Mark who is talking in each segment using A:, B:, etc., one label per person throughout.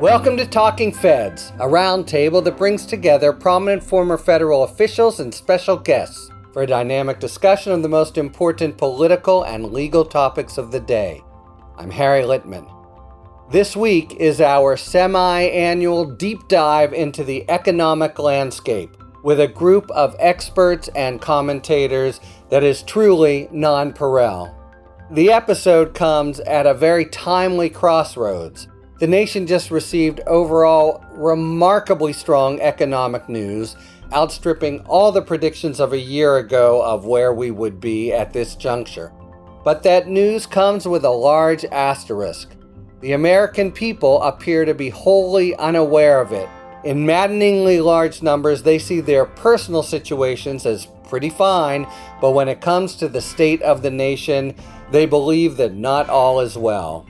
A: Welcome to Talking Feds, a roundtable that brings together prominent former federal officials and special guests for a dynamic discussion of the most important political and legal topics of the day. I'm Harry Littman. This week is our semi-annual deep dive into the economic landscape with a group of experts and commentators that is truly nonpareil. The episode comes at a very timely crossroads. The nation just received overall remarkably strong economic news, outstripping all the predictions of a year ago of where we would be at this juncture. But that news comes with a large asterisk. The American people appear to be wholly unaware of it. In maddeningly large numbers, they see their personal situations as pretty fine, but when it comes to the state of the nation, they believe that not all is well.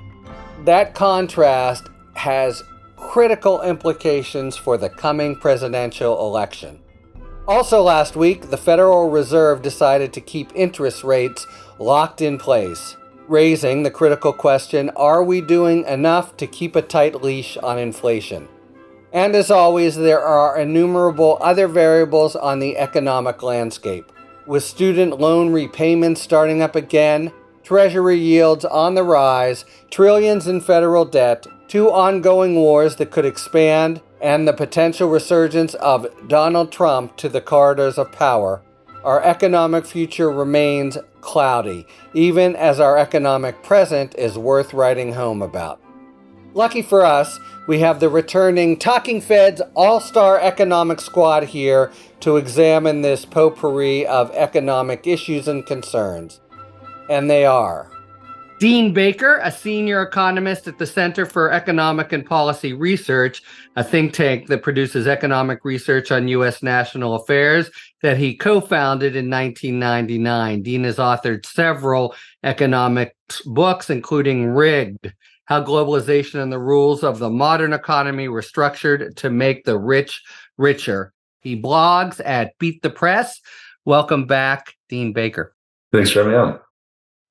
A: That contrast has critical implications for the coming presidential election. Also last week, the Federal Reserve decided to keep interest rates locked in place, raising the critical question, are we doing enough to keep a tight leash on inflation? And as always, there are innumerable other variables on the economic landscape. With student loan repayments starting up again, Treasury yields on the rise, trillions in federal debt, two ongoing wars that could expand, and the potential resurgence of Donald Trump to the corridors of power, our economic future remains cloudy, even as our economic present is worth writing home about. Lucky for us, we have the returning Talking Feds All-Star Economic Squad here to examine this potpourri of economic issues and concerns. And they are Dean Baker, a senior economist at the Center for Economic and Policy Research, a think tank that produces economic research on U.S. national affairs that he co-founded in 1999. Dean has authored several economics books, including Rigged, How Globalization and the Rules of the Modern Economy Were Structured to Make the Rich Richer. He blogs at Beat the Press. Welcome back, Dean Baker.
B: Thanks for having me on.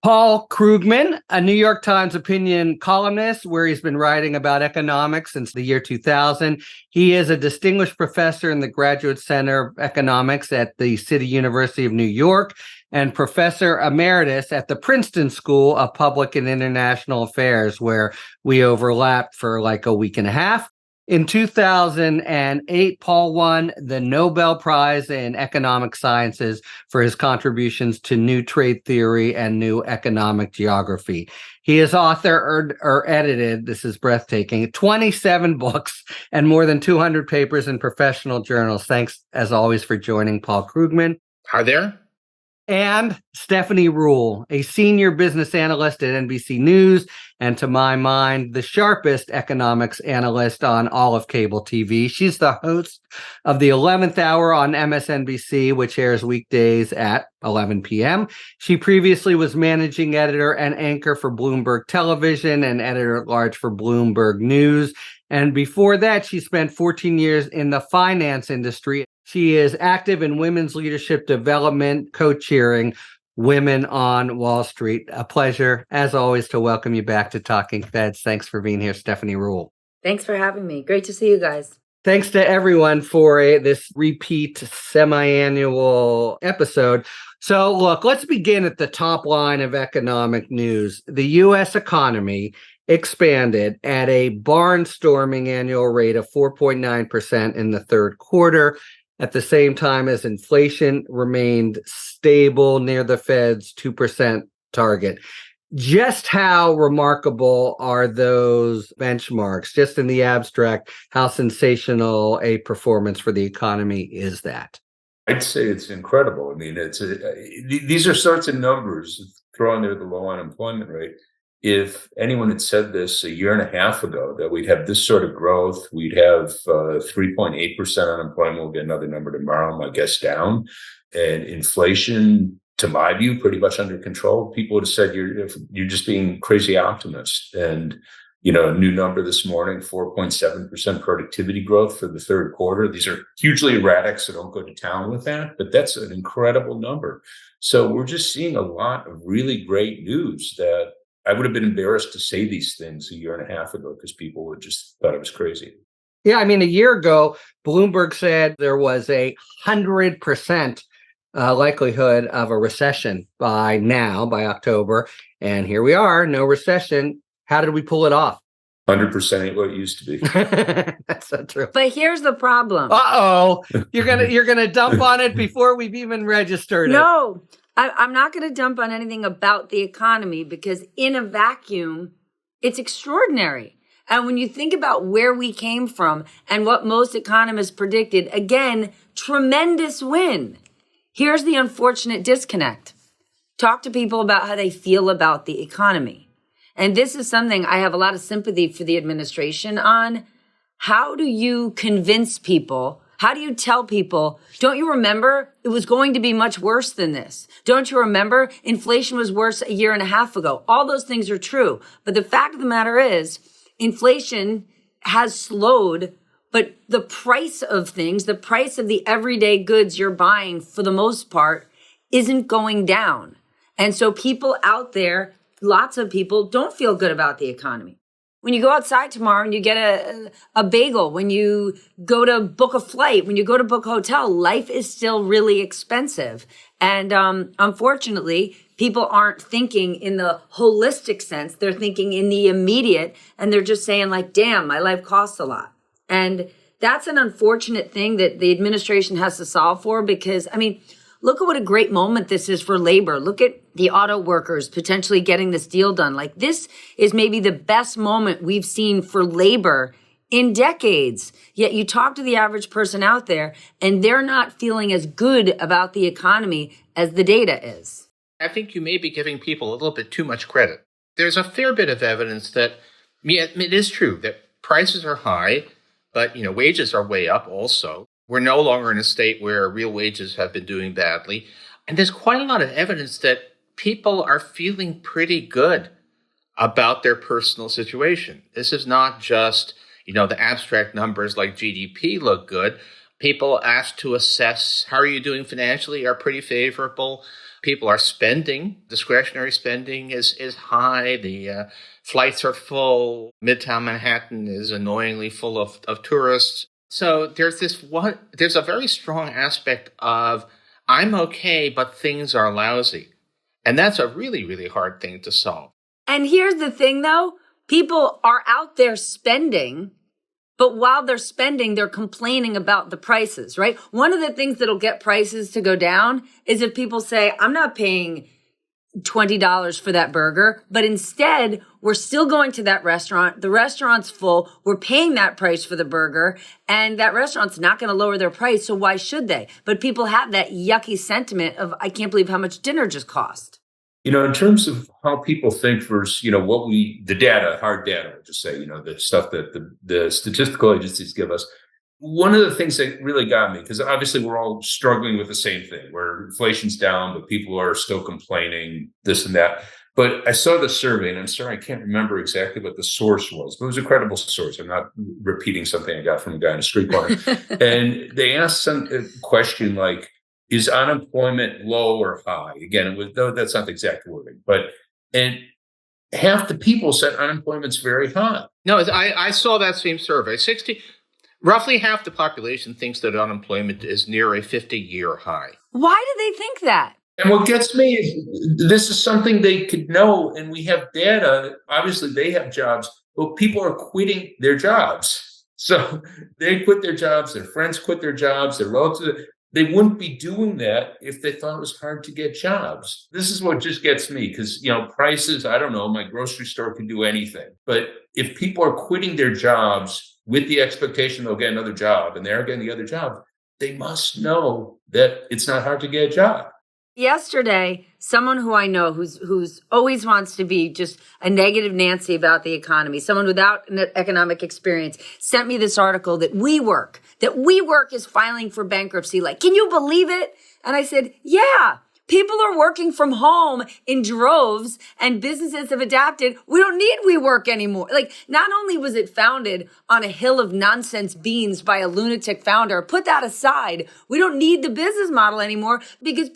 A: Paul Krugman, a New York Times opinion columnist where he's been writing about economics since the year 2000. He is a distinguished professor in the Graduate Center of Economics at the City University of New York and professor emeritus at the Princeton School of Public and International Affairs, where we overlapped for like a week and a half. In 2008, Paul won the Nobel Prize in Economic Sciences for his contributions to new trade theory and new economic geography. He has authored or edited, this is breathtaking, 27 books and more than 200 papers in professional journals. Thanks, as always, for joining, Paul Krugman.
B: Hi there.
A: And Stephanie Ruhle, a senior business analyst at NBC News, and to my mind, the sharpest economics analyst on all of cable TV. She's the host of the 11th Hour on MSNBC, which airs weekdays at 11 p.m. She previously was managing editor and anchor for Bloomberg Television and editor-at-large for Bloomberg News. And before that, she spent 14 years in the finance industry. She is active in women's leadership development, co-chairing Women on Wall Street. A pleasure, as always, to welcome you back to Talking Feds. Thanks for being here, Stephanie Ruhle.
C: Thanks for having me. Great to see you guys.
A: Thanks to everyone for this repeat semi-annual episode. So, look, let's begin at the top line of economic news. The U.S. economy expanded at a barnstorming annual rate of 4.9% in the third quarter, at the same time as inflation remained stable near the Fed's 2% target. Just how remarkable are those benchmarks? Just in the abstract, how sensational a performance for the economy is that?
B: I'd say it's incredible. I mean, these are sorts of numbers thrown there, the low unemployment rate. If anyone had said this a year and a half ago, that we'd have this sort of growth, we'd have 3.8% unemployment, we'll get another number tomorrow, my guess down, and inflation, to my view, pretty much under control, people would have said, you're just being crazy optimist. And, a new number this morning, 4.7% productivity growth for the third quarter. These are hugely erratic, so don't go to town with that, but that's an incredible number. So we're just seeing a lot of really great news that I would have been embarrassed to say these things a year and a half ago because people would just thought it was crazy.
A: Yeah, I mean, a year ago, Bloomberg said there was 100% likelihood of a recession by October. And here we are, no recession. How did we pull it off?
B: 100% ain't what it used to be.
A: That's so true.
C: But here's the problem.
A: Uh-oh. You're gonna dump on it before we've even registered it.
C: No, I'm not going to dump on anything about the economy because in a vacuum, it's extraordinary. And when you think about where we came from and what most economists predicted, again, tremendous win. Here's the unfortunate disconnect. Talk to people about how they feel about the economy. And this is something I have a lot of sympathy for the administration on. How do you convince people? How do you tell people, don't you remember it was going to be much worse than this? Don't you remember inflation was worse a year and a half ago? All those things are true. But the fact of the matter is, inflation has slowed, but the price of things, the price of the everyday goods you're buying for the most part isn't going down. And so people out there, lots of people don't feel good about the economy. When you go outside tomorrow and you get a bagel, when you go to book a flight, when you go to book a hotel, life is still really expensive. And unfortunately, people aren't thinking in the holistic sense. They're thinking in the immediate, and they're just saying like, damn, my life costs a lot. And that's an unfortunate thing that the administration has to solve for because, I mean, look at what a great moment this is for labor. Look at the auto workers potentially getting this deal done. Like this is maybe the best moment we've seen for labor in decades. Yet you talk to the average person out there and they're not feeling as good about the economy as the data is.
D: I think you may be giving people a little bit too much credit. There's a fair bit of evidence that, yeah, it is true that prices are high, but wages are way up also. We're no longer in a state where real wages have been doing badly. And there's quite a lot of evidence that people are feeling pretty good about their personal situation. This is not just, the abstract numbers like GDP look good. People asked to assess how are you doing financially are pretty favorable. People are spending. Discretionary spending is high. The flights are full. Midtown Manhattan is annoyingly full of tourists. So there's a very strong aspect of I'm okay, but things are lousy. And that's a really, really hard thing to solve.
C: And here's the thing, though. People are out there spending, but while they're spending, they're complaining about the prices, right? One of the things that'll get prices to go down is if people say, I'm not paying $20 for that burger, but instead we're still going to that restaurant. The restaurant's full. We're paying that price for the burger and that restaurant's not going to lower their price. So why should they? But people have that yucky sentiment of, I can't believe how much dinner just cost.
B: In terms of how people think versus, the data, hard data, I'll just say, the stuff that the statistical agencies give us. One of the things that really got me, because obviously we're all struggling with the same thing, where inflation's down, but people are still complaining, this and that. But I saw the survey, and I'm sorry, I can't remember exactly what the source was, but it was a credible source. I'm not repeating something I got from a guy in a street corner. And they asked a question like, is unemployment low or high? Again, that's not the exact wording, and half the people said unemployment's very high.
D: No, I saw that same survey. Roughly half the population thinks that unemployment is near a 50-year high.
C: Why do they think that?
B: And what gets me is this is something they could know, and we have data. Obviously, they have jobs, but people are quitting their jobs. So they quit their jobs, their friends quit their jobs, their relatives. They wouldn't be doing that if they thought it was hard to get jobs. This is what just gets me because, prices, I don't know, my grocery store can do anything. But if people are quitting their jobs with the expectation they'll get another job and they're getting the other job, they must know that it's not hard to get a job.
C: Yesterday, someone who I know who's always wants to be just a negative Nancy about the economy, someone without an economic experience, sent me this article that WeWork is filing for bankruptcy. Like, can you believe it? And I said, yeah, People are working from home in droves and businesses have adapted. We don't need WeWork anymore. Like, not only was it founded on a hill of nonsense beans by a lunatic founder, put that aside. We don't need the business model anymore because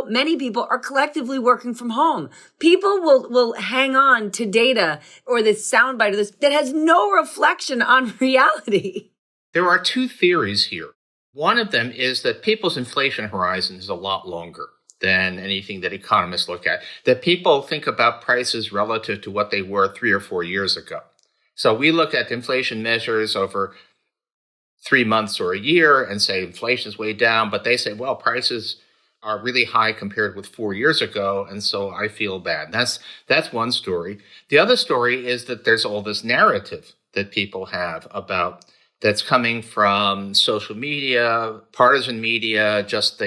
C: many people are collectively working from home. People will hang on to data or this soundbite of this that has no reflection on reality.
D: There are two theories here. One of them is that people's inflation horizon is a lot longer than anything that economists look at, that people think about prices relative to what they were 3 or 4 years ago. So we look at inflation measures over 3 months or a year and say inflation is way down, but they say, well, prices are really high compared with 4 years ago, and so I feel bad. That's one story. The other story is that there's all this narrative that people have about that's coming from social media, partisan media, just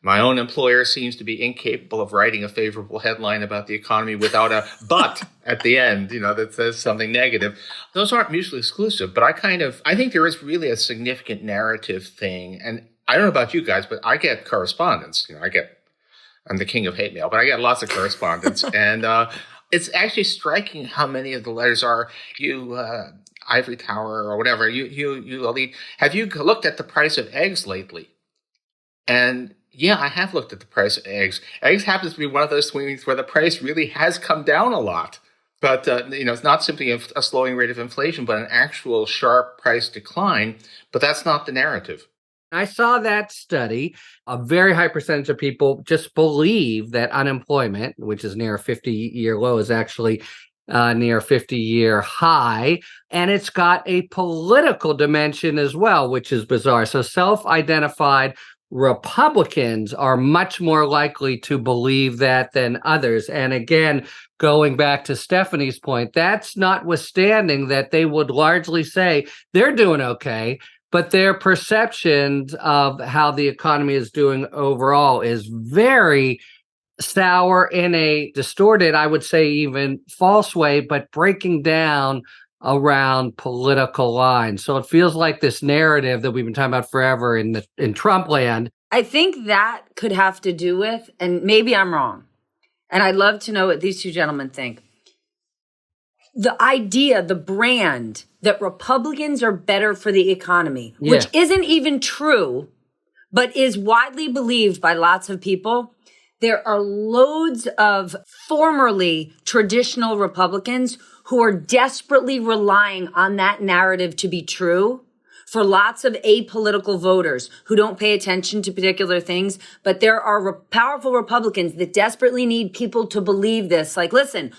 D: my own employer seems to be incapable of writing a favorable headline about the economy without a but at the end, that says something negative. Those aren't mutually exclusive, but I think there is really a significant narrative thing. And I don't know about you guys, but I get correspondence. I'm the king of hate mail, but I get lots of correspondence. And it's actually striking how many of the letters are, Ivory Tower or whatever, you elite, have you looked at the price of eggs lately? And yeah, I have looked at the price of eggs. Eggs happens to be one of those swings where the price really has come down a lot. But, it's not simply a slowing rate of inflation, but an actual sharp price decline. But that's not the narrative.
A: I saw that study. A very high percentage of people just believe that unemployment, which is near a 50-year low, is actually near a 50-year high. And it's got a political dimension as well, which is bizarre. So self-identified Republicans are much more likely to believe that than others. And again, going back to Stephanie's point, that's notwithstanding that they would largely say they're doing okay, but their perceptions of how the economy is doing overall is very sour in a distorted, I would say even false way, but breaking down around political lines. So it feels like this narrative that we've been talking about forever in Trump land.
C: I think that could have to do with, and maybe I'm wrong, and I'd love to know what these two gentlemen think. The idea, the brand that Republicans are better for the economy, which isn't even true, but is widely believed by lots of people. There are loads of formerly traditional Republicans who are desperately relying on that narrative to be true for lots of apolitical voters who don't pay attention to particular things. But there are powerful Republicans that desperately need people to believe this. Like, listen,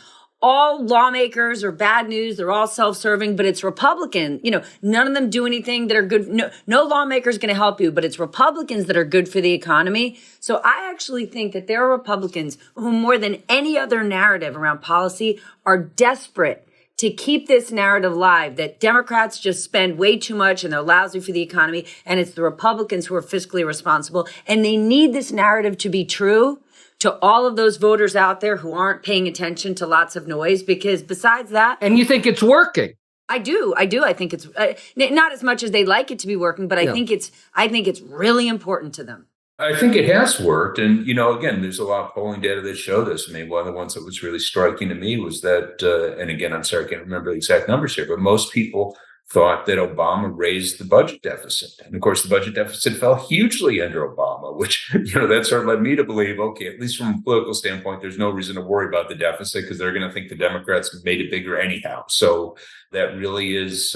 C: all lawmakers are bad news. They're all self-serving, but it's Republican. None of them do anything that are good. No lawmaker is going to help you, but it's Republicans that are good for the economy. So I actually think that there are Republicans who, more than any other narrative around policy, are desperate to keep this narrative alive that Democrats just spend way too much and they're lousy for the economy. And it's the Republicans who are fiscally responsible. And they need this narrative to be true to all of those voters out there who aren't paying attention to lots of noise, because besides that...
A: And you think it's working?
C: I do. I think it's not as much as they'd like it to be working, but I think it's really important to them.
B: I think it has worked. And, again, there's a lot of polling data that show this. I mean, one of the ones that was really striking to me was that, and again, I'm sorry, I can't remember the exact numbers here, but most people thought that Obama raised the budget deficit. And of course, the budget deficit fell hugely under Obama, which, that sort of led me to believe, okay, at least from a political standpoint, there's no reason to worry about the deficit because they're going to think the Democrats made it bigger anyhow. So that really is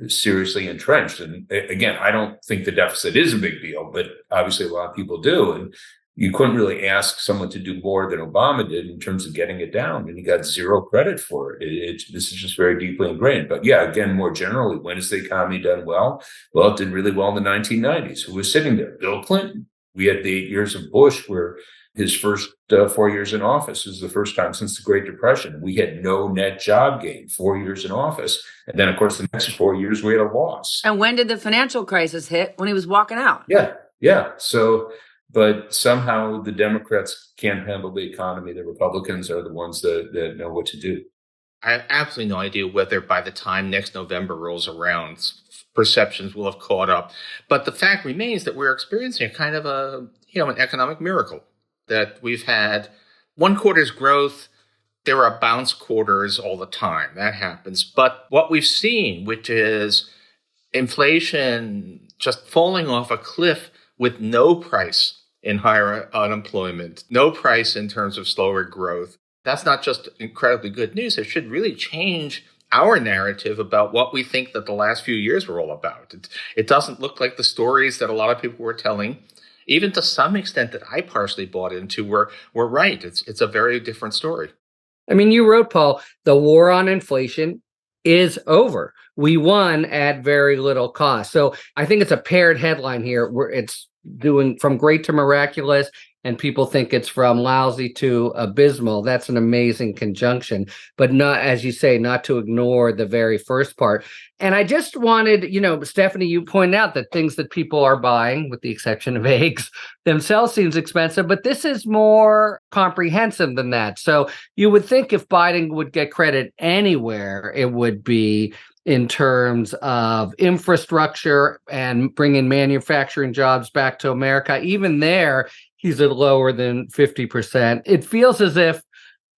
B: seriously entrenched. And again, I don't think the deficit is a big deal, but obviously a lot of people do. And you couldn't really ask someone to do more than Obama did in terms of getting it down, and he got zero credit for it. This is just very deeply ingrained. But yeah, again, more generally, when has the economy done well? Well, it did really well in the 1990s. Who was sitting there? Bill Clinton. We had the 8 years of Bush, where his first 4 years in office was the first time since the Great Depression. We had no net job gain, 4 years in office. And then, of course, the next 4 years, we had a loss.
C: And when did the financial crisis hit? When he was walking out.
B: Yeah. So... But somehow the Democrats can't handle the economy. The Republicans are the ones that know what to do.
D: I have absolutely no idea whether by the time next November rolls around, perceptions will have caught up. But the fact remains that we're experiencing a kind of an economic miracle. that we've had one quarter's growth. There are bounce quarters all the time. That happens. But what we've seen, which is inflation just falling off a cliff with no price in higher unemployment, no price in terms of slower growth, that's not just incredibly good news. It should really change our narrative about what we think that the last few years were all about. It doesn't look like the stories that a lot of people were telling, even to some extent that I partially bought into, were right. It's a very different story.
A: I mean, you wrote, Paul, the war on inflation is over. We won at very little cost. So I think it's a paired headline here where it's doing from great to miraculous, and people think it's from lousy to abysmal. That's an amazing conjunction, but not, as you say, not to ignore the very first part. And I just wanted, Stephanie, you point out that things that people are buying, with the exception of eggs, themselves seems expensive, but this is more comprehensive than that. So you would think if Biden would get credit anywhere, it would be in terms of infrastructure and bringing manufacturing jobs back to America. Even there, he's at lower than 50%. It feels as if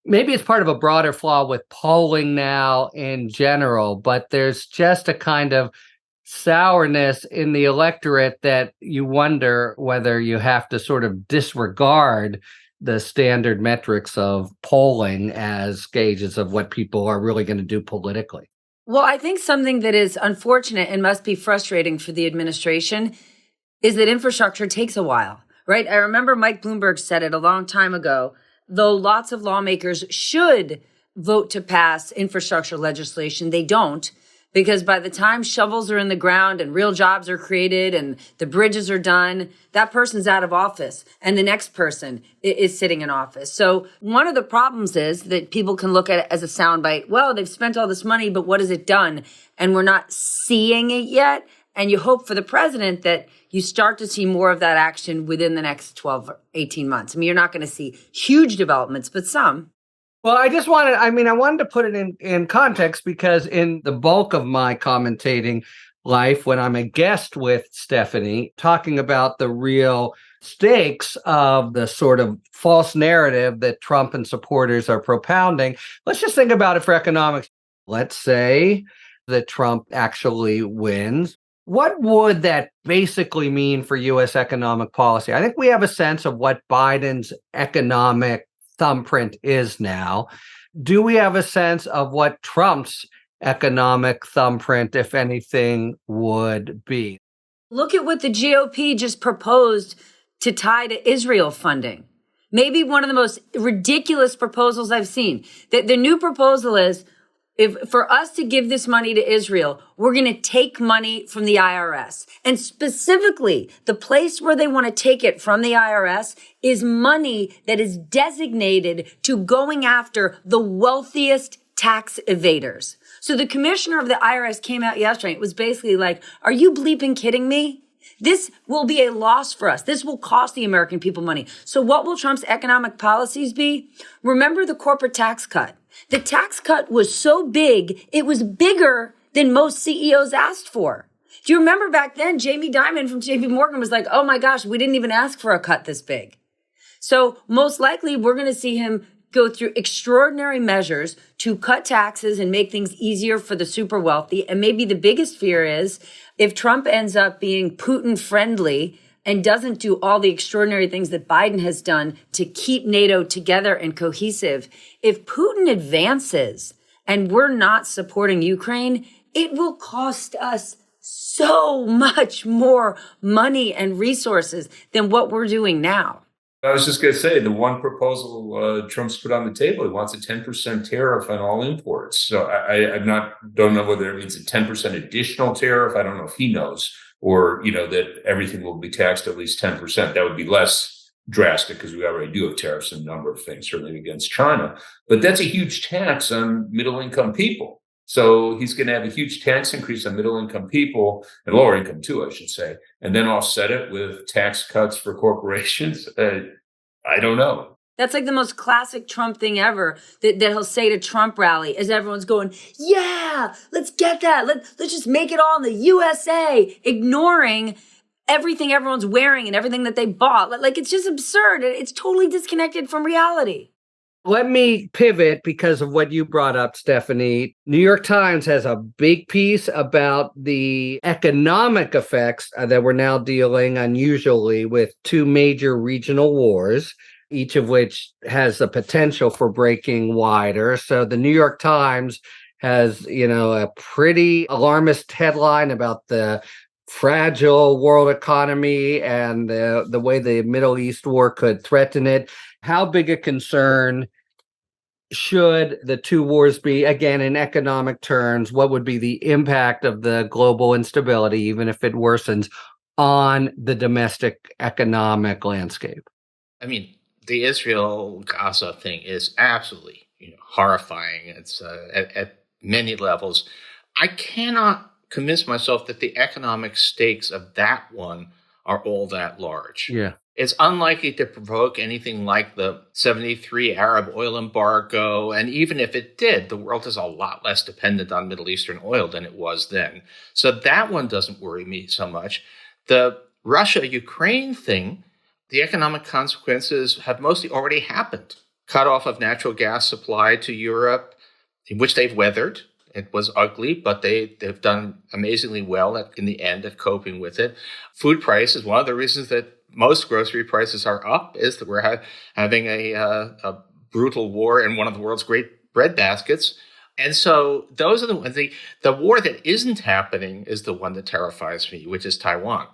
A: maybe it's part of a broader flaw with polling now in general, but there's just a kind of sourness in the electorate that you wonder whether you have to sort of disregard the standard metrics of polling as gauges of what people are really going to do politically.
C: Well, I think something that is unfortunate and must be frustrating for the administration is that infrastructure takes a while, right? I remember Mike Bloomberg said it a long time ago, though lots of lawmakers should vote to pass infrastructure legislation, they don't, because by the time shovels are in the ground and real jobs are created and the bridges are done, that person's out of office and the next person is sitting in office. So one of the problems is that people can look at it as a soundbite. Well, they've spent all this money, but what has it done? And we're not seeing it yet. And you hope for the president that you start to see more of that action within the next 12 or 18 months. I mean, you're not going to see huge developments, but some.
A: Well, I wanted to put it in context because in the bulk of my commentating life, when I'm a guest with Stephanie, talking about the real stakes of the sort of false narrative that Trump and supporters are propounding, let's just think about it for economics. Let's say that Trump actually wins. What would that basically mean for U.S. economic policy? I think we have a sense of what Biden's economic thumbprint is now. Do we have a sense of what Trump's economic thumbprint, if anything, would be?
C: Look at what the GOP just proposed to tie to Israel funding. Maybe one of the most ridiculous proposals I've seen. The new proposal is, if for us to give this money to Israel, we're going to take money from the IRS. And specifically, the place where they want to take it from the IRS is money that is designated to going after the wealthiest tax evaders. So the commissioner of the IRS came out yesterday. It was basically like, are you bleeping kidding me? This will be a loss for us. This will cost the American people money. So what will Trump's economic policies be? Remember the corporate tax cut. The tax cut was so big, it was bigger than most CEOs asked for. Do you remember back then, Jamie Dimon from JP Morgan was like, oh my gosh, we didn't even ask for a cut this big. So most likely we're going to see him go through extraordinary measures to cut taxes and make things easier for the super wealthy. And maybe the biggest fear is if Trump ends up being Putin friendly and doesn't do all the extraordinary things that Biden has done to keep NATO together and cohesive, if Putin advances and we're not supporting Ukraine, it will cost us so much more money and resources than what we're doing now.
B: I was just going to say, the one proposal Trump's put on the table, he wants a 10% tariff on all imports. So don't know whether it means a 10% additional tariff. I don't know if he knows, or, that everything will be taxed at least 10%. That would be less drastic because we already do have tariffs on a number of things, certainly against China. But that's a huge tax on middle-income people. So he's going to have a huge tax increase on middle-income people and lower income too, I should say, and then offset it with tax cuts for corporations. I don't know.
C: That's like the most classic Trump thing ever that he'll say to Trump rally as everyone's going, yeah, let's get that. Let's just make it all in the USA, ignoring everything everyone's wearing and everything that they bought. Like, it's just absurd. It's totally disconnected from reality.
A: Let me pivot because of what you brought up, Stephanie. New York Times has a big piece about the economic effects that we're now dealing unusually with two major regional wars, each of which has the potential for breaking wider. So the New York Times has, a pretty alarmist headline about the fragile world economy and the way the Middle East war could threaten it. How big a concern should the two wars be, again, in economic terms? What would be the impact of the global instability, even if it worsens, on the domestic economic landscape?
D: I mean, the Israel-Gaza thing is absolutely horrifying. It's at many levels. I cannot convince myself that the economic stakes of that one are all that large.
A: Yeah.
D: It's unlikely to provoke anything like the 73 Arab oil embargo. And even if it did, the world is a lot less dependent on Middle Eastern oil than it was then. So that one doesn't worry me so much. The Russia-Ukraine thing, the economic consequences have mostly already happened. Cut off of natural gas supply to Europe, which they've weathered. It was ugly, but they've done amazingly well in the end at coping with it. Food prices, one of the reasons that most grocery prices are up is that we're having a brutal war in one of the world's great bread baskets. And so those are the ones. The war that isn't happening is the one that terrifies me, which is Taiwan.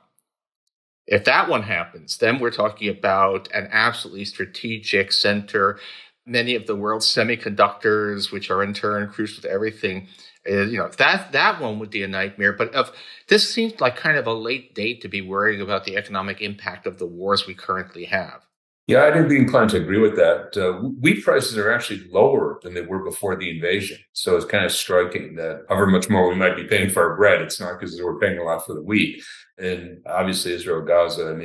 D: If that one happens, then we're talking about an absolutely strategic center. Many of the world's semiconductors, which are in turn crucial to everything, that one would be a nightmare. But this seems like kind of a late date to be worrying about the economic impact of the wars we currently have.
B: Yeah, I'd be inclined to agree with that. Wheat prices are actually lower than they were before the invasion. So it's kind of striking that however much more we might be paying for our bread, it's not because we're paying a lot for the wheat. And obviously Israel, Gaza,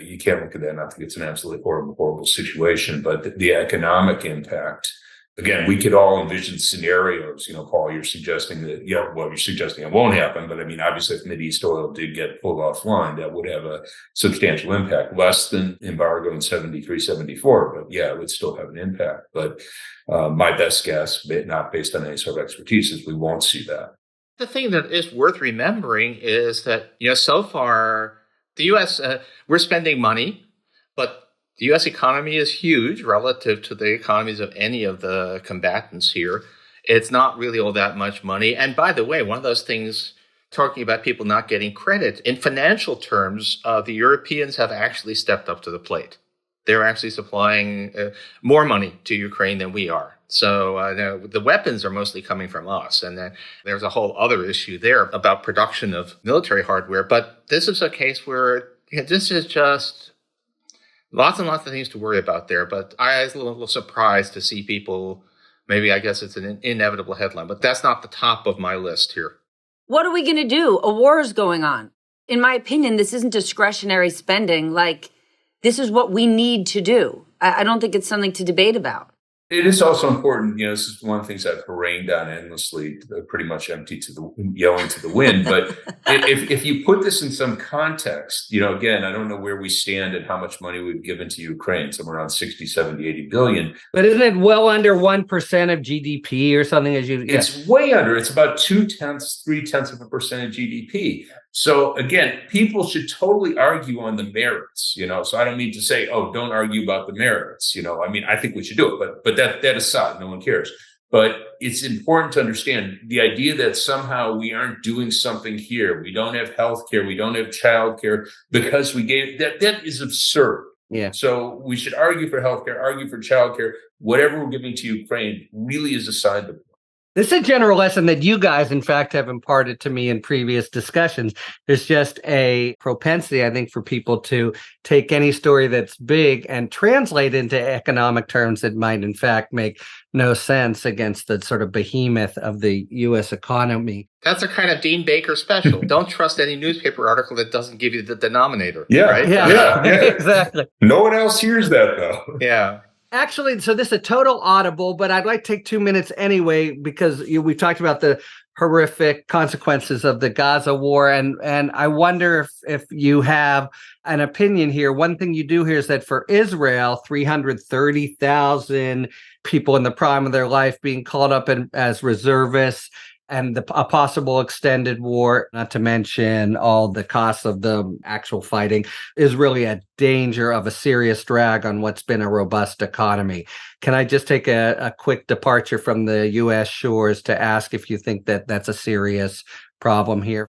B: you can't look at that. Not think it's an absolutely horrible, horrible situation, but the economic impact. Again, we could all envision scenarios. Paul, you're suggesting that, you're suggesting it won't happen. But obviously, if Mideast oil did get pulled offline, that would have a substantial impact, less than embargo in 73, 74. But yeah, it would still have an impact. But my best guess, not based on any sort of expertise, is we won't see that.
D: The thing that is worth remembering is that, so far, the U.S., we're spending money, but the U.S. economy is huge relative to the economies of any of the combatants here. It's not really all that much money. And by the way, one of those things, talking about people not getting credit, in financial terms, the Europeans have actually stepped up to the plate. They're actually supplying more money to Ukraine than we are. So the weapons are mostly coming from us. And then there's a whole other issue there about production of military hardware. But this is a case where this is just lots and lots of things to worry about there. But I was a little surprised to see people, maybe I guess it's an inevitable headline, but that's not the top of my list here.
C: What are we going to do? A war is going on. In my opinion, this isn't discretionary spending. This is what we need to do. I don't think it's something to debate about.
B: It is also important, this is one of the things I've harangued on endlessly, pretty much yelling to the wind. But if you put this in some context, again, I don't know where we stand and how much money we've given to Ukraine, somewhere around 60, 70, 80 billion.
A: But isn't it well under 1% of GDP or something?
B: It's way under. It's about 0.2% of GDP. So again, people should totally argue on the merits, so I don't mean to say, don't argue about the merits. I think we should do it, but that aside, no one cares. But it's important to understand the idea that somehow we aren't doing something here. We don't have healthcare. We don't have childcare because we gave that is absurd.
A: Yeah.
B: So we should argue for healthcare, argue for childcare. Whatever we're giving to Ukraine really is a sign of.
A: This is a general lesson that you guys, in fact, have imparted to me in previous discussions. There's just a propensity, I think, for people to take any story that's big and translate into economic terms that might, in fact, make no sense against the sort of behemoth of the U.S. economy.
D: That's a kind of Dean Baker special. Don't trust any newspaper article that doesn't give you the denominator.
B: Yeah,
D: right?
B: Yeah,
A: exactly.
B: No one else hears that, though.
D: Yeah.
A: Actually, so this is a total audible, but I'd like to take 2 minutes anyway, because we've talked about the horrific consequences of the Gaza war. And I wonder if you have an opinion here. One thing you do hear is that for Israel, 330,000 people in the prime of their life being called up as reservists, and a possible extended war, not to mention all the costs of the actual fighting, is really a danger of a serious drag on what's been a robust economy. Can I just take a quick departure from the U.S. shores to ask if you think that that's a serious problem here?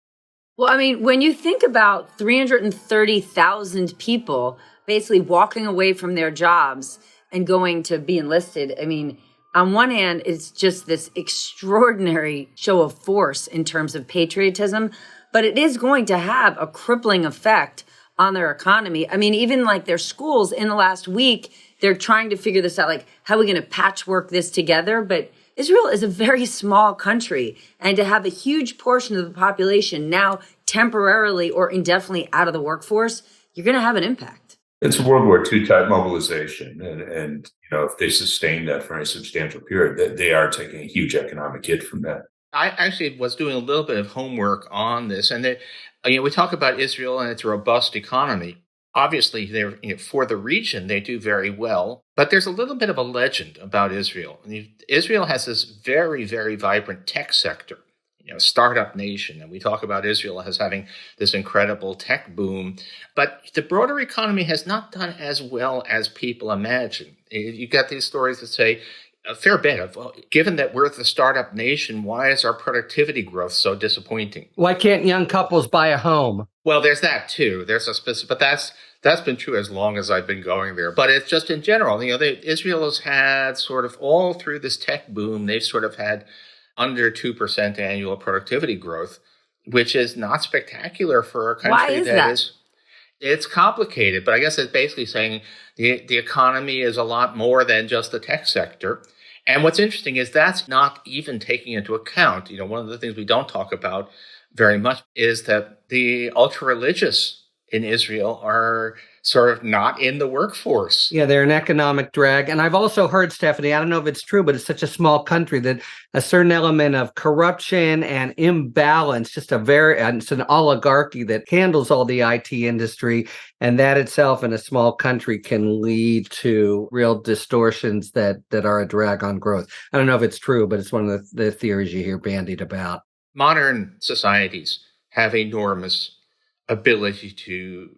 C: Well, I mean, when you think about 330,000 people basically walking away from their jobs and going to be enlisted, I mean, on one hand, it's just this extraordinary show of force in terms of patriotism, but it is going to have a crippling effect on their economy. I mean, even like their schools in the last week, they're trying to figure this out, like, how are we going to patchwork this together? But Israel is a very small country, and to have a huge portion of the population now temporarily or indefinitely out of the workforce, you're going to have an impact.
B: It's a World War II type mobilization, and if they sustain that for any substantial period, they are taking a huge economic hit from that.
D: I actually was doing a little bit of homework on this, and we talk about Israel and its robust economy. Obviously, for the region, they do very well, but there's a little bit of a legend about Israel. Israel has this very, very vibrant tech sector. Startup nation. And we talk about Israel as having this incredible tech boom. But the broader economy has not done as well as people imagine. You get these stories that say a fair bit of, given that we're the startup nation, why is our productivity growth so disappointing?
A: Why can't young couples buy a home?
D: Well, there's that too. There's a specific, but that's been true as long as I've been going there. But it's just in general, Israel has had sort of all through this tech boom, they've sort of had under 2% annual productivity growth, which is not spectacular for a country.
C: Why is that?
D: It's complicated, but I guess it's basically saying the economy is a lot more than just the tech sector. And what's interesting is that's not even taking into account, one of the things we don't talk about very much is that the ultra-religious in Israel are sort of not in the workforce.
A: Yeah, they're an economic drag. And I've also heard, Stephanie, I don't know if it's true, but it's such a small country that a certain element of corruption and imbalance, it's an oligarchy that handles all the IT industry. And that itself in a small country can lead to real distortions that are a drag on growth. I don't know if it's true, but it's one of the theories you hear bandied about.
D: Modern societies have enormous ability to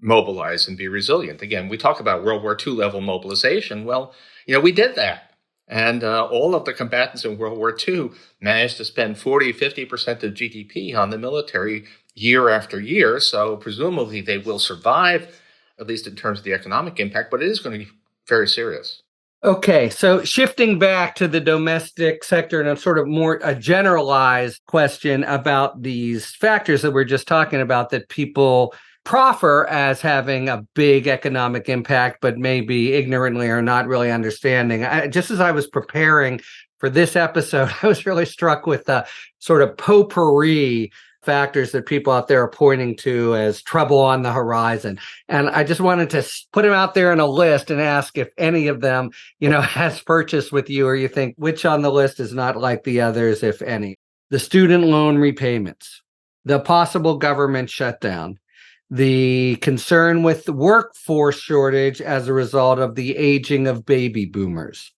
D: mobilize and be resilient. Again, we talk about World War II level mobilization. Well, we did that. And all of the combatants in World War II managed to spend 40-50% of GDP on the military year after year. So presumably they will survive, at least in terms of the economic impact, but it is going to be very serious.
A: Okay, so shifting back to the domestic sector and a sort of more a generalized question about these factors that we're just talking about that people proffer as having a big economic impact, but maybe ignorantly or not really understanding. Just as I was preparing for this episode, I was really struck with the sort of potpourri factors that people out there are pointing to as trouble on the horizon. And I just wanted to put them out there in a list and ask if any of them, has purchased with you, or you think which on the list is not like the others, if any. The student loan repayments, the possible government shutdown, the concern with the workforce shortage as a result of the aging of baby boomers,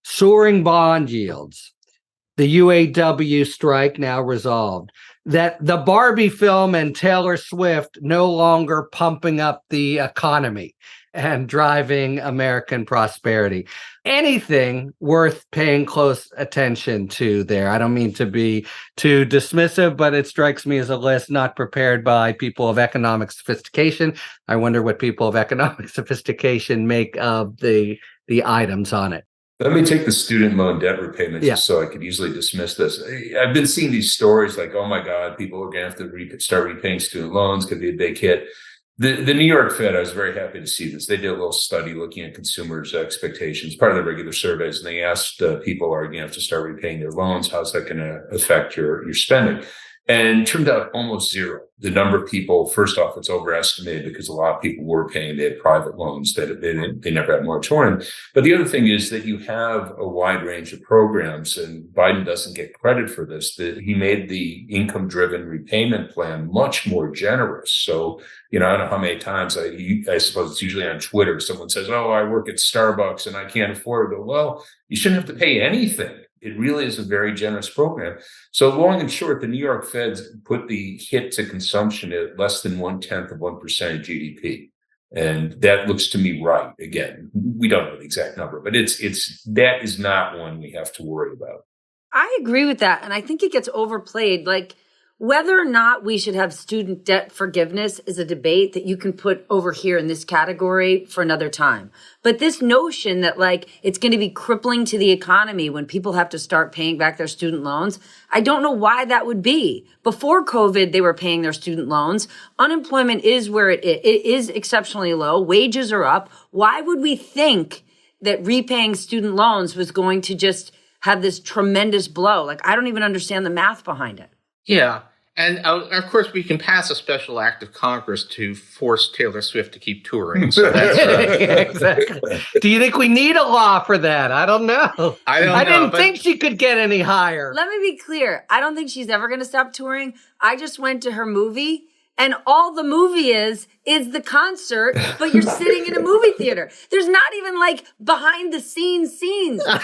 A: soaring bond yields, the UAW strike now resolved, that the Barbie film and Taylor Swift no longer pumping up the economy and driving American prosperity. Anything worth paying close attention to there. I don't mean to be too dismissive, but it strikes me as a list not prepared by people of economic sophistication. I wonder what people of economic sophistication make of the items on it.
B: Let me take the student loan debt repayment just so I could easily dismiss this. I've been seeing these stories like, oh my God, people are going to have to start repaying student loans, could be a big hit. The New York Fed, I was very happy to see this. They did a little study looking at consumers' expectations, part of the regular surveys, and they asked people, are you going to have to start repaying their loans? How's that going to affect your spending? And it turned out almost zero. The number of people, first off, it's overestimated because a lot of people were paying. They had private loans that they never had moratorium. But the other thing is that you have a wide range of programs, and Biden doesn't get credit for this. That he made the income-driven repayment plan much more generous. So, I don't know how many times I suppose it's usually on Twitter, someone says, "Oh, I work at Starbucks and I can't afford it." Well, you shouldn't have to pay anything. It really is a very generous program. So long and short, the New York Feds put the hit to consumption at less than 0.1% of GDP. And that looks to me right. Again, we don't know the exact number, but that is not one we have to worry about.
C: I agree with that. And I think it gets overplayed. Like, whether or not we should have student debt forgiveness is a debate that you can put over here in this category for another time. But this notion that it's going to be crippling to the economy when people have to start paying back their student loans, I don't know why that would be. Before COVID, they were paying their student loans. Unemployment is where it is exceptionally low. Wages are up. Why would we think that repaying student loans was going to just have this tremendous blow? I don't even understand the math behind it.
D: Yeah. And of course, we can pass a special act of Congress to force Taylor Swift to keep touring. So that's
A: exactly. Do you think we need a law for that? I don't know. I didn't think she could get any higher.
C: Let me be clear. I don't think she's ever going to stop touring. I just went to her movie, and all the movie is the concert, but you're sitting in a movie theater. There's not even behind the scenes.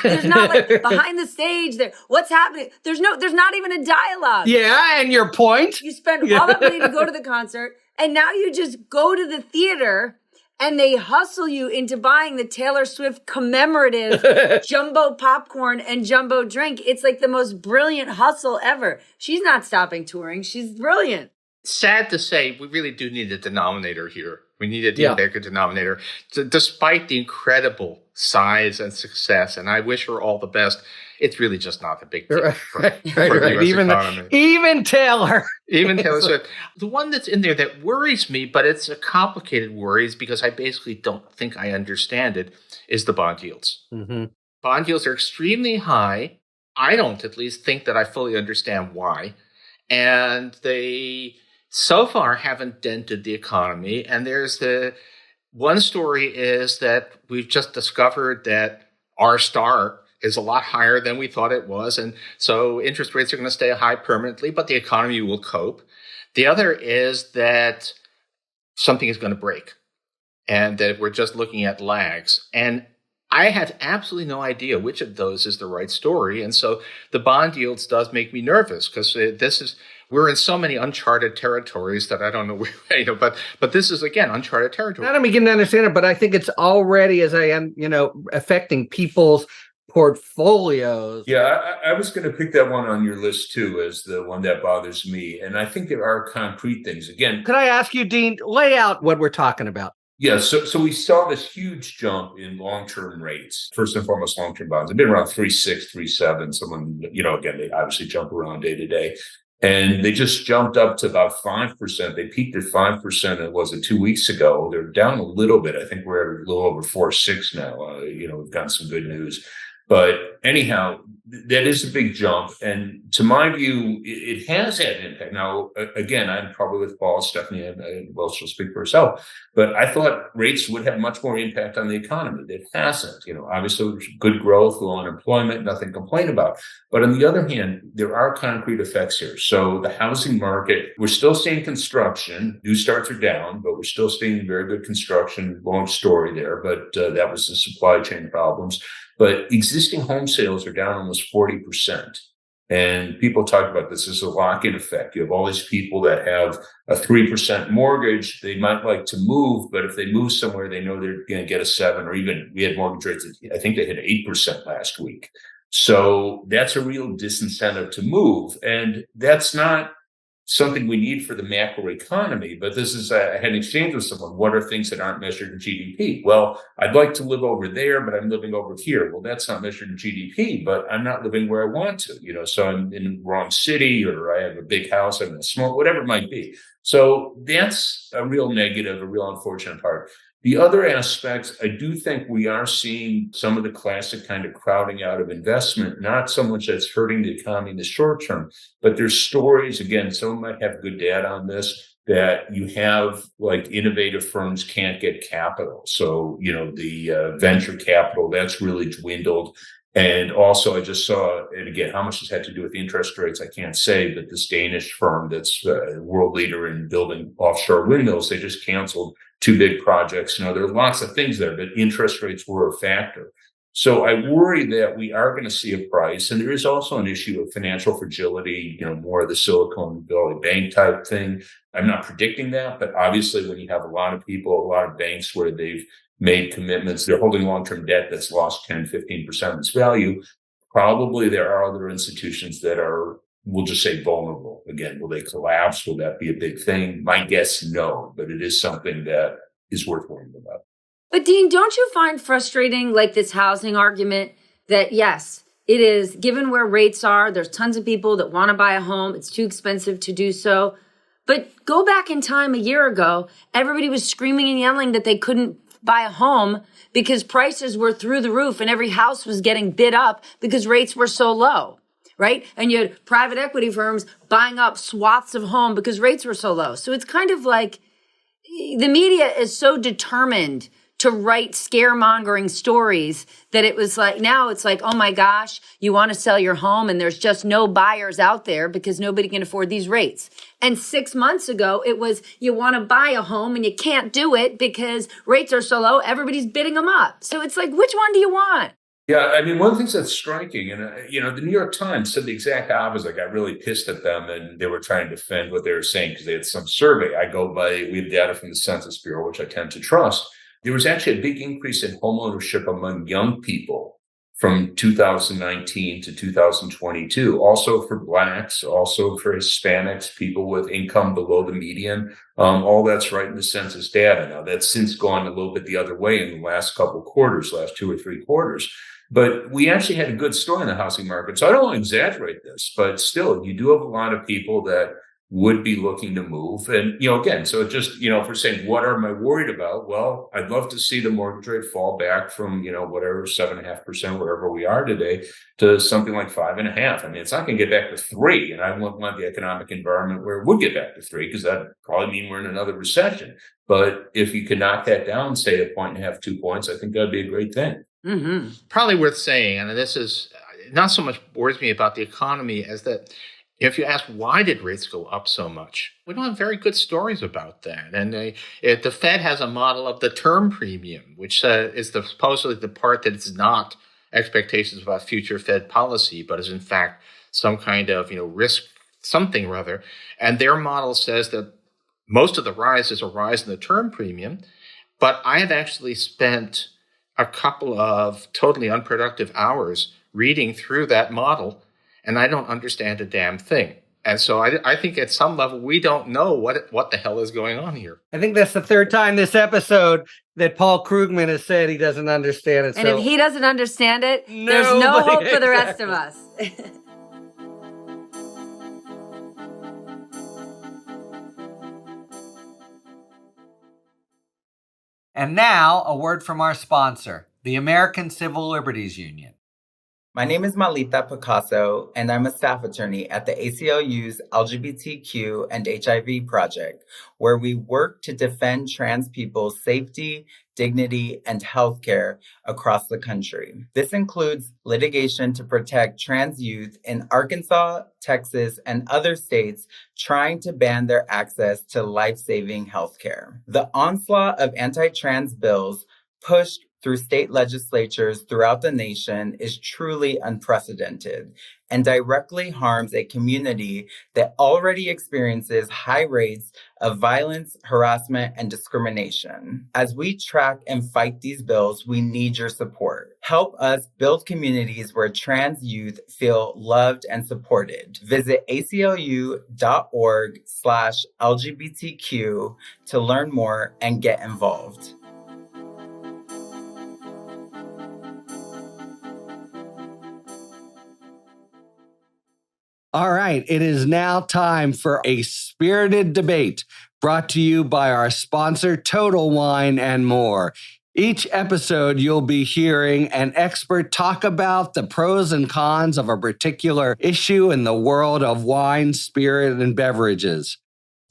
C: There's not behind the stage there. What's happening? There's not even a dialogue.
A: Yeah, and your point?
C: You spend all that money to go to the concert, and now you just go to the theater and they hustle you into buying the Taylor Swift commemorative jumbo popcorn and jumbo drink. It's the most brilliant hustle ever. She's not stopping touring. She's brilliant.
D: Sad to say, we really do need a denominator here. We need a denominator. Despite the incredible size and success, and I wish her all the best, it's really just not a big deal for the US economy.
A: Even Taylor.
D: Even Taylor Swift. The one that's in there that worries me, but it's a complicated worry because I basically don't think I understand it, is the bond yields.
A: Mm-hmm.
D: Bond yields are extremely high. I don't at least think that I fully understand why. And they so far haven't dented the economy. And there's the one story is that we've just discovered that our star is a lot higher than we thought it was. And so interest rates are going to stay high permanently, but the economy will cope. The other is that something is going to break and that we're just looking at lags. And I have absolutely no idea which of those is the right story. And so the bond yields does make me nervous because we're in so many uncharted territories that I don't know where, but this is, again, uncharted territory.
A: I don't begin to understand it, but I think it's already, as I am, affecting people's portfolios.
B: Yeah, I was going to pick that one on your list too as the one that bothers me. And I think there are concrete things. Again,
A: could I ask you, Dean, lay out what we're talking about?
B: Yeah, so we saw this huge jump in long-term rates. First and foremost, long-term bonds have been around 3.6, 3.7. Someone, again, they obviously jump around day to day. And they just jumped up to about 5%. They peaked at 5%, it was 2 weeks ago. They're down a little bit. I think we're at a little over 4.6 now. We've gotten some good news. But anyhow, that is a big jump. And to my view, it has had an impact. Now, again, I'm probably with Paul, Stephanie, and she'll speak for herself. But I thought rates would have much more impact on the economy. It hasn't. Obviously, good growth, low unemployment, nothing to complain about. But on the other hand, there are concrete effects here. So the housing market, we're still seeing construction. New starts are down, but we're still seeing very good construction. Long story there, but that was the supply chain problems. But existing home sales are down almost 40%. And people talk about this as a lock-in effect. You have all these people that have a 3% mortgage. They might like to move, but if they move somewhere, they know they're going to get a 7, or even we had mortgage rates, I think they hit 8% last week. So that's a real disincentive to move. And that's not something we need for the macro economy, but this is, I had an exchange with someone. What are things that aren't measured in GDP? Well, I'd like to live over there, but I'm living over here. Well, that's not measured in GDP, but I'm not living where I want to, so I'm in the wrong city, or I have a big house, I'm in a small, whatever it might be. So that's a real negative, a real unfortunate part. The other aspects, I do think we are seeing some of the classic kind of crowding out of investment, not so much that's hurting the economy in the short term, but there's stories, again, someone might have good data on this, that you have like innovative firms can't get capital. So, the venture capital, that's really dwindled. And also, I just saw, and again, how much this had to do with interest rates, I can't say, but this Danish firm that's a world leader in building offshore windmills, they just canceled two big projects. There are lots of things there, but interest rates were a factor. So I worry that we are going to see a price. And there is also an issue of financial fragility, more of the Silicon Valley Bank type thing. I'm not predicting that, but obviously when you have a lot of people, a lot of banks where they've made commitments, they're holding long-term debt that's lost 10, 15% of its value. Probably there are other institutions that are, we'll just say, vulnerable. Again, will they collapse? Will that be a big thing? My guess, no, but it is something that is worth worrying about.
C: But Dean, don't you find frustrating, like this housing argument, that yes, it is, given where rates are, there's tons of people that want to buy a home. It's too expensive to do so. But go back in time a year ago, everybody was screaming and yelling that they couldn't buy a home because prices were through the roof and every house was getting bid up because rates were so low, right? And you had private equity firms buying up swaths of home because rates were so low. So it's kind of like the media is so determined to write scaremongering stories that it was like, now it's like, oh my gosh, you want to sell your home and there's just no buyers out there because nobody can afford these rates. And 6 months ago, it was, you want to buy a home and you can't do it because rates are so low, everybody's bidding them up. So it's like, which one do you want?
B: Yeah, I mean, one of the things that's striking, and the New York Times said the exact opposite. I got really pissed at them, and they were trying to defend what they were saying because they had some survey. We have data from the Census Bureau, which I tend to trust. There was actually a big increase in homeownership among young people from 2019 to 2022, also for Blacks, also for Hispanics, people with income below the median. All that's right in the census data. Now, that's since gone a little bit the other way in the last couple of quarters, last 2 or 3 quarters. But we actually had a good story in the housing market. So I don't want to exaggerate this, but still, you do have a lot of people that would be looking to move. And, again, so it just, if we're saying, what am I worried about? Well, I'd love to see the mortgage rate fall back from, whatever, 7.5%, wherever we are today, to something like 5.5%. I mean, it's not going to get back to 3%. And I wouldn't want the economic environment where it would get back to 3%, because that would probably mean we're in another recession. But if you can knock that down, say 1.5, 2 points, I think that'd be a great thing.
C: Mm-hmm.
D: Probably worth saying, and this is not so much worries me about the economy as that if you ask why did rates go up so much, we don't have very good stories about that. And the Fed has a model of the term premium, which is supposedly the part that is not expectations about future Fed policy, but is in fact some kind of risk something or other. And their model says that most of the rise is a rise in the term premium. But I have actually spent a couple of totally unproductive hours reading through that model, and I don't understand a damn thing. And so I think at some level, we don't know what the hell is going on here.
A: I think that's the third time this episode that Paul Krugman has said he doesn't understand it.
C: And if he doesn't understand it, there's no hope for the rest of us.
A: And now, a word from our sponsor, the American Civil Liberties Union.
E: My name is Malita Picasso, and I'm a staff attorney at the ACLU's LGBTQ and HIV project, where we work to defend trans people's safety, dignity, and healthcare across the country. This includes litigation to protect trans youth in Arkansas, Texas, and other states trying to ban their access to life-saving healthcare. The onslaught of anti-trans bills pushed through state legislatures throughout the nation is truly unprecedented and directly harms a community that already experiences high rates of violence, harassment, and discrimination. As we track and fight these bills, we need your support. Help us build communities where trans youth feel loved and supported. Visit aclu.org/LGBTQ to learn more and get involved.
A: All right, it is now time for a spirited debate brought to you by our sponsor, Total Wine and More. Each episode, you'll be hearing an expert talk about the pros and cons of a particular issue in the world of wine, spirit, and beverages.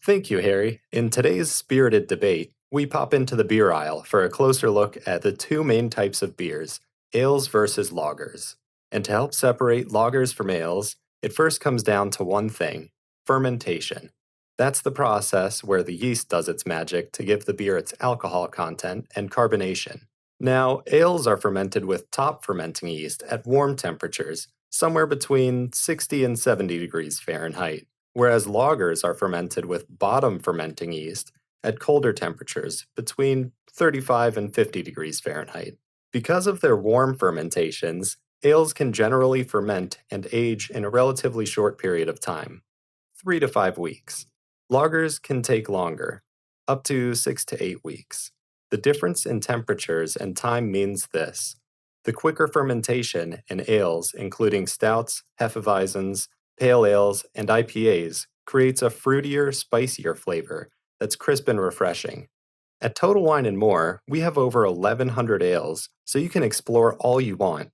F: Thank you, Harry. In today's spirited debate, we pop into the beer aisle for a closer look at the two main types of beers, ales versus lagers. And to help separate lagers from ales, it first comes down to one thing, fermentation. That's the process where the yeast does its magic to give the beer its alcohol content and carbonation. Now, ales are fermented with top fermenting yeast at warm temperatures, somewhere between 60 and 70 degrees Fahrenheit, whereas lagers are fermented with bottom fermenting yeast at colder temperatures, between 35 and 50 degrees Fahrenheit. Because of their warm fermentations, ales can generally ferment and age in a relatively short period of time, 3 to 5 weeks. Lagers can take longer, up to 6 to 8 weeks. The difference in temperatures and time means this. The quicker fermentation in ales, including stouts, hefeweizens, pale ales, and IPAs, creates a fruitier, spicier flavor that's crisp and refreshing. At Total Wine and More, we have over 1,100 ales, so you can explore all you want.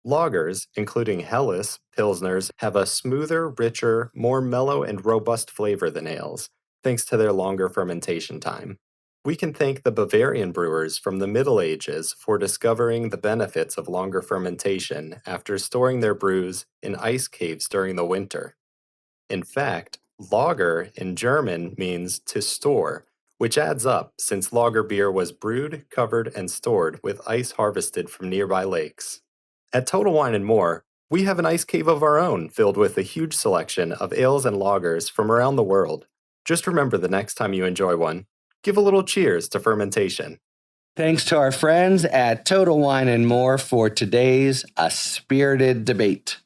F: Lagers, including Helles, Pilsners, have a smoother, richer, more mellow and robust flavor than ales, thanks to their longer fermentation time. We can thank the Bavarian brewers from the Middle Ages for discovering the benefits of longer fermentation after storing their brews in ice caves during the winter. In fact, Lager in German means to store, which adds up since lager beer was brewed, covered, and stored with ice harvested from nearby lakes. At Total Wine and More, we have an ice cave of our own filled with a huge selection of ales and lagers from around the world. Just remember the next time you enjoy one, give a little cheers to fermentation.
A: Thanks to our friends at Total Wine and More for today's A Spirited Debate.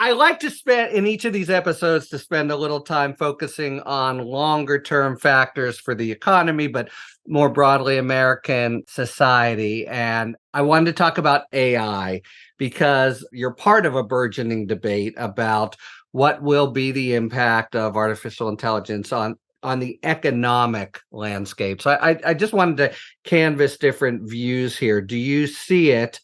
A: I like to spend in each of these episodes to spend a little time focusing on longer term factors for the economy, but more broadly American society. And I wanted to talk about AI because you're part of a burgeoning debate about what will be the impact of artificial intelligence on the economic landscape. So I just wanted to canvass different views here. Do you see it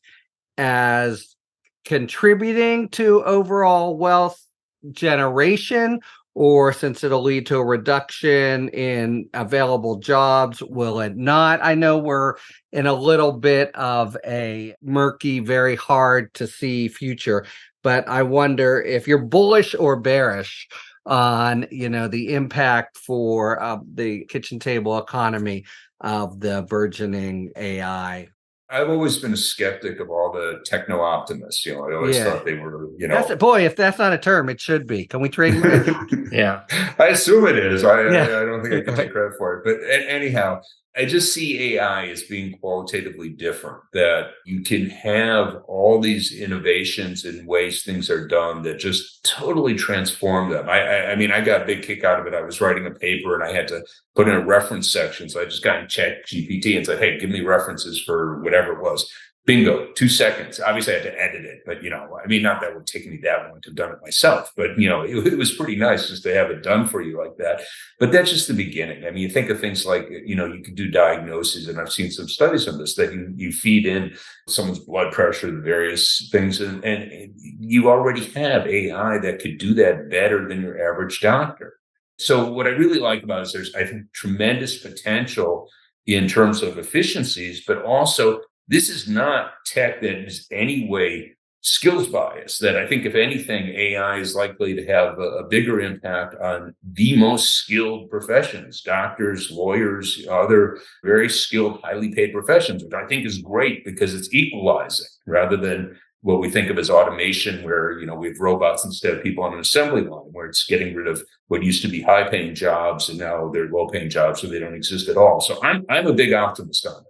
A: as contributing to overall wealth generation, or since it'll lead to a reduction in available jobs, will it not? I know we're in a little bit of a murky, very hard to see future, but I wonder if you're bullish or bearish on, the impact for the kitchen table economy of the burgeoning AI.
B: I've always been a skeptic of all the techno optimists. I always thought they were,
A: If that's not a term, it should be. Can we trademark?
D: Yeah.
B: I assume it is. I don't think I can take credit for it. But anyhow, I just see AI as being qualitatively different, that you can have all these innovations and ways things are done that just totally transform them. I got a big kick out of it. I was writing a paper and I had to put in a reference section. So I just got in ChatGPT and said, hey, give me references for whatever it was. Bingo, 2 seconds. Obviously, I had to edit it, but not that it would take me that long to have done it myself. But it was pretty nice just to have it done for you like that. But that's just the beginning. You think of things like you can do diagnoses, and I've seen some studies on this that you feed in someone's blood pressure, the various things, and you already have AI that could do that better than your average doctor. So what I really like about it is there's, I think, tremendous potential in terms of efficiencies, but also this is not tech that is any way skills bias. That I think, if anything, AI is likely to have a bigger impact on the most skilled professions, doctors, lawyers, other very skilled, highly paid professions, which I think is great because it's equalizing rather than what we think of as automation, where we have robots instead of people on an assembly line, where it's getting rid of what used to be high-paying jobs and now they're low-paying jobs, so they don't exist at all. So I'm a big optimist on it.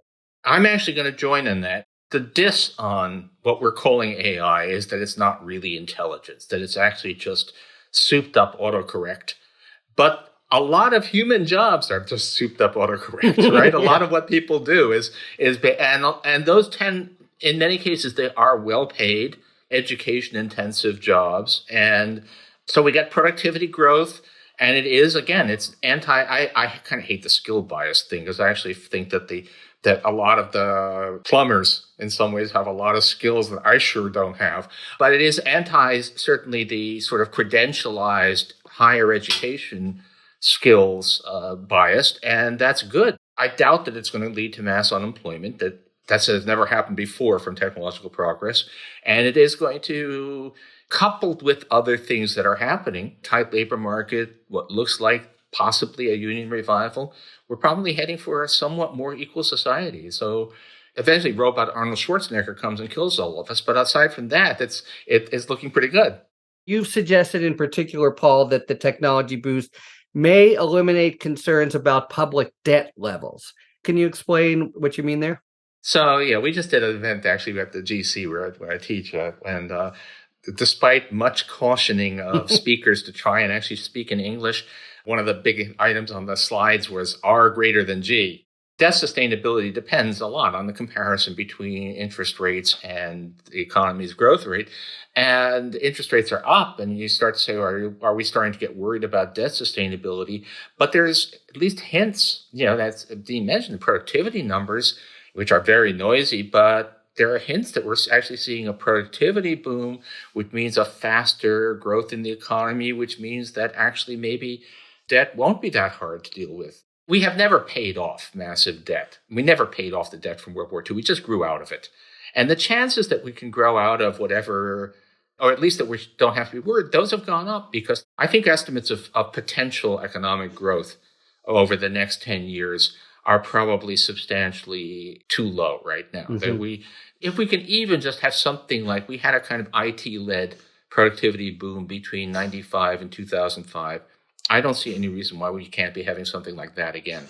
D: I'm actually going to join in that. The diss on what we're calling AI is that it's not really intelligence, that it's actually just souped up autocorrect. But a lot of human jobs are just souped up autocorrect, right? A lot of what people do is and those tend, in many cases, they are well paid, education intensive jobs. And so we get productivity growth. And it is, again, it's I kind of hate the skill bias thing, because I actually think that that a lot of the plumbers in some ways have a lot of skills that I sure don't have. But it is certainly the sort of credentialized higher education skills biased, and that's good. I doubt that it's going to lead to mass unemployment. That has never happened before from technological progress. And it is going to, coupled with other things that are happening, tight labor market, what looks like possibly a union revival, we're probably heading for a somewhat more equal society. So eventually robot Arnold Schwarzenegger comes and kills all of us. But aside from that, it's looking pretty good.
A: You've suggested in particular, Paul, that the technology boost may eliminate concerns about public debt levels. Can you explain what you mean there?
D: So, yeah, we just did an event actually at the GC where I teach at, and despite much cautioning of speakers to try and actually speak in English, one of the big items on the slides was R greater than G. Debt sustainability depends a lot on the comparison between interest rates and the economy's growth rate. And interest rates are up, and you start to say, are we starting to get worried about debt sustainability? But there's at least hints, that's Dean mentioned, productivity numbers, which are very noisy, but there are hints that we're actually seeing a productivity boom, which means a faster growth in the economy, which means that actually maybe debt won't be that hard to deal with. We have never paid off massive debt. We never paid off the debt from World War II. We just grew out of it. And the chances that we can grow out of whatever, or at least that we don't have to be worried, those have gone up, because I think estimates of potential economic growth over the next 10 years are probably substantially too low right now. Mm-hmm. If we can even just have something like, we had a kind of IT-led productivity boom between 95 and 2005, I don't see any reason why we can't be having something like that again.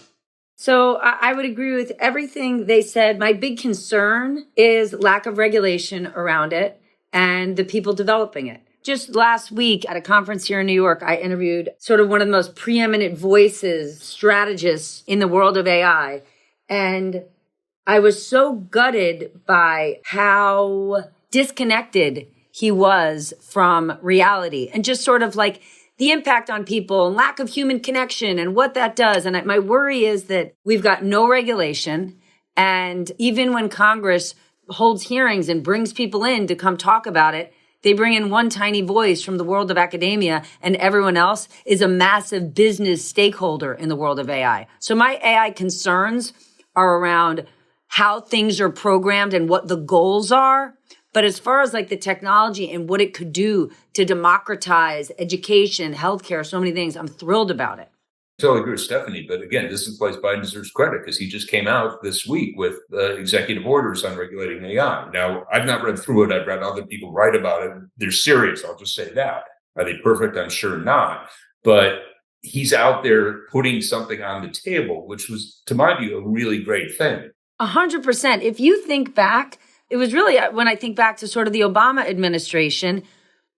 C: So I would agree with everything they said. My big concern is lack of regulation around it and the people developing it. Just last week at a conference here in New York, I interviewed sort of one of the most preeminent voices, strategists in the world of AI. And I was so gutted by how disconnected he was from reality, and just sort of like the impact on people and lack of human connection and what that does. And my worry is that we've got no regulation. And even when Congress holds hearings and brings people in to come talk about it, they bring in one tiny voice from the world of academia, and everyone else is a massive business stakeholder in the world of AI. So my AI concerns are around how things are programmed and what the goals are. But as far as like the technology and what it could do to democratize education, healthcare, so many things, I'm thrilled about it.
B: Totally agree with Stephanie. But again, this is place Biden deserves credit, because he just came out this week with executive orders on regulating AI. Now, I've not read through it. I've read other people write about it. They're serious. I'll just say that. Are they perfect? I'm sure not. But he's out there putting something on the table, which was, to my view, a really great thing.
C: 100%. If you think back, it was really, when I think back to sort of the Obama administration,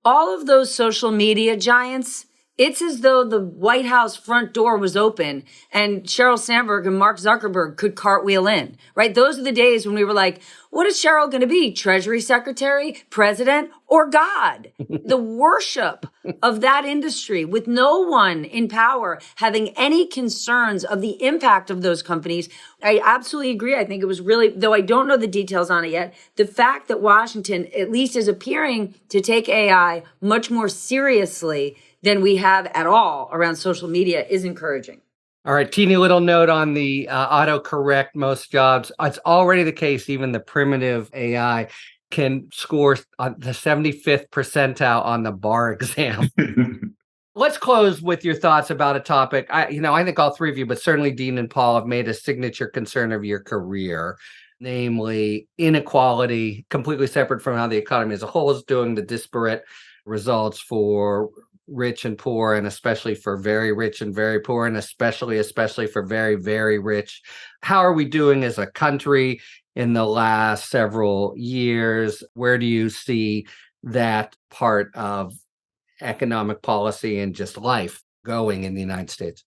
C: all of those social media giants, it's as though the White House front door was open and Sheryl Sandberg and Mark Zuckerberg could cartwheel in, right? Those are the days when we were like, what is Sheryl going to be? Treasury Secretary, President, or God? The worship of that industry, with no one in power having any concerns of the impact of those companies. I absolutely agree. I think it was really, though I don't know the details on it yet, the fact that Washington at least is appearing to take AI much more seriously than we have at all around social media is encouraging.
A: All right, teeny little note on the autocorrect most jobs. It's already the case, even the primitive AI can score on the 75th percentile on the bar exam. Let's close with your thoughts about a topic. I think all three of you, but certainly Dean and Paul, have made a signature concern of your career, namely inequality, completely separate from how the economy as a whole is doing, the disparate results for rich and poor, and especially for very rich and very poor, and especially for very, very rich. How are we doing as a country in the last several years? Where do you see that part of economic policy and just life going in the United States?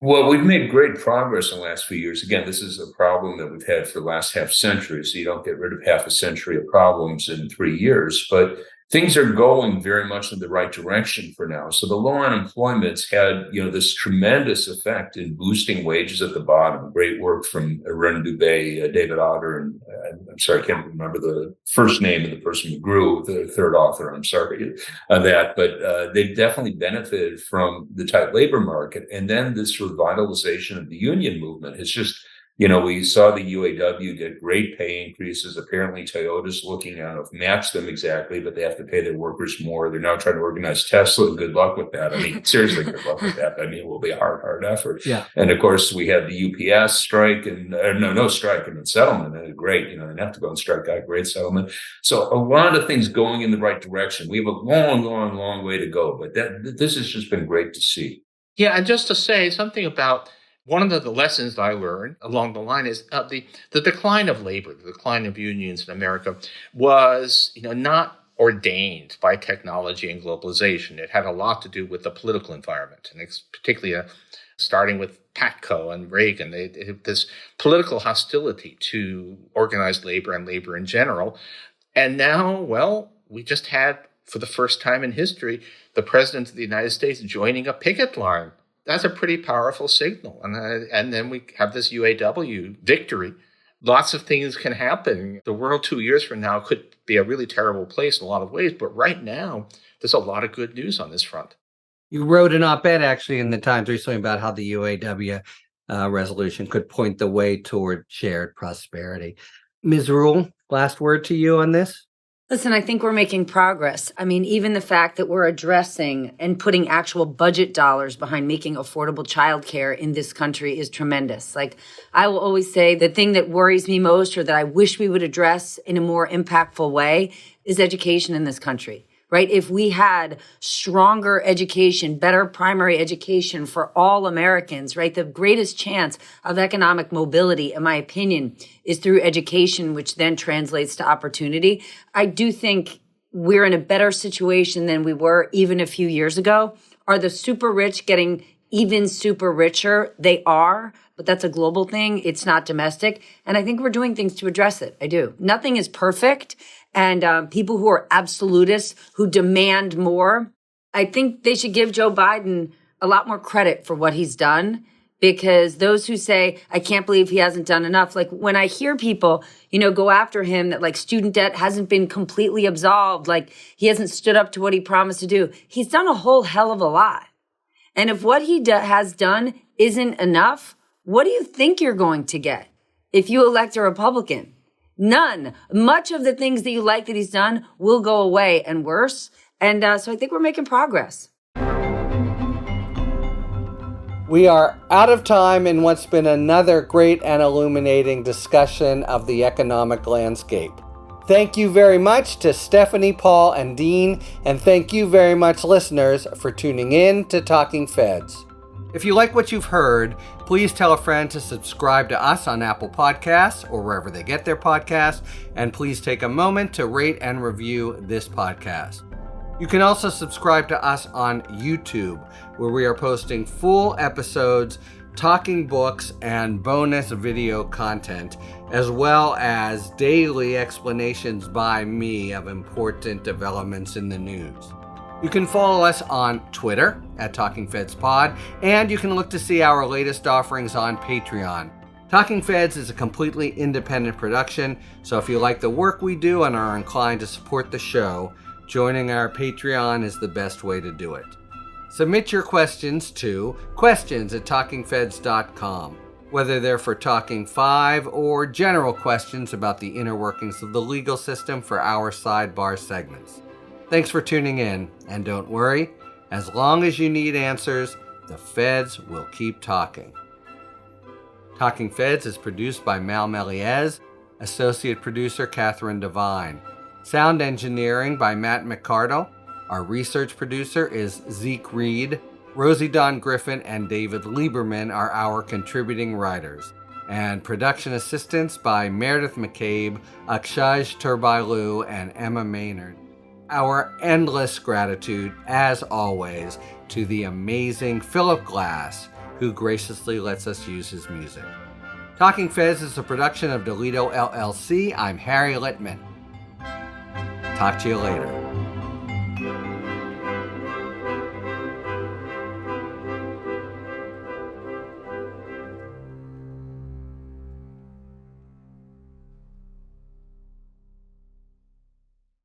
B: Well, we've made great progress in the last few years. Again, this is a problem that we've had for the last half century, so you don't get rid of half a century of problems in 3 years. But things are going very much in the right direction for now. So the low unemployment's had, this tremendous effect in boosting wages at the bottom. Great work from Ren Dubé, David Otter, and I'm sorry, I can't remember the first name of the person who grew, the third author, I'm sorry, that, but they've definitely benefited from the tight labor market. And then this revitalization of the union movement has just, we saw the UAW get great pay increases. Apparently, Toyota's looking out to match them exactly, but they have to pay their workers more. They're now trying to organize Tesla. Good luck with that. I mean, seriously, good luck with that. I mean, it will be a hard effort.
A: Yeah.
B: And of course, we had the UPS strike and no strike. I mean, settlement. Great. They didn't have to go on strike. Got great settlement. So a lot of things going in the right direction. We have a long way to go, but this has just been great to see.
D: Yeah, and just to say something about one of the lessons that I learned along the line is the decline of labor, the decline of unions in America was, not ordained by technology and globalization. It had a lot to do with the political environment, and it's particularly starting with Patco and Reagan, this political hostility to organized labor and labor in general. And now, well, we just had, for the first time in history, the President of the United States joining a picket line. That's a pretty powerful signal. And then we have this UAW victory. Lots of things can happen. The world 2 years from now could be a really terrible place in a lot of ways. But right now, there's a lot of good news on this front.
A: You wrote an op-ed actually in the Times recently about how the UAW resolution could point the way toward shared prosperity. Ms. Ruhle, last word to you on this?
C: Listen, I think we're making progress. I mean, even the fact that we're addressing and putting actual budget dollars behind making affordable childcare in this country is tremendous. Like, I will always say the thing that worries me most, or that I wish we would address in a more impactful way, is education in this country. Right? If we had stronger education, better primary education for all Americans, right? The greatest chance of economic mobility, in my opinion, is through education, which then translates to opportunity. I do think we're in a better situation than we were even a few years ago. Are the super rich getting even super richer? They are, but that's a global thing. It's not domestic. And I think we're doing things to address it. I do. Nothing is perfect. And people who are absolutists, who demand more, I think they should give Joe Biden a lot more credit for what he's done, because those who say, I can't believe he hasn't done enough, like when I hear people, go after him that like student debt hasn't been completely absolved, like he hasn't stood up to what he promised to do. He's done a whole hell of a lot. And if what he has done isn't enough, what do you think you're going to get if you elect a Republican? None. Much of the things that you like that he's done will go away, and worse. And so I think we're making progress.
A: We are out of time in what's been another great and illuminating discussion of the economic landscape. Thank you very much to Stephanie, Paul, and Dean, and thank you very much, listeners, for tuning in to Talking Feds. If you like what you've heard, please tell a friend to subscribe to us on Apple Podcasts or wherever they get their podcasts, and please take a moment to rate and review this podcast. You can also subscribe to us on YouTube, where we are posting full episodes, talking books, and bonus video content, as well as daily explanations by me of important developments in the news. You can follow us on Twitter at Talking Feds Pod, and you can look to see our latest offerings on Patreon. Talking Feds is a completely independent production, so if you like the work we do and are inclined to support the show, joining our Patreon is the best way to do it. Submit your questions to questions@talkingfeds.com, whether they're for Talking 5 or general questions about the inner workings of the legal system for our sidebar segments. Thanks for tuning in, and don't worry, as long as you need answers, the Feds will keep talking. Talking Feds is produced by Mal Meliez, associate producer Catherine Devine, sound engineering by Matt McCardle. Our research producer is Zeke Reed. Rosie Dawn Griffin and David Lieberman are our contributing writers, and production assistance by Meredith McCabe, Akshaj Turbailu, and Emma Maynard. Our endless gratitude, as always, to the amazing Philip Glass, who graciously lets us use his music. Talking Feds is a production of Delito LLC. I'm Harry Littman. Talk to you later.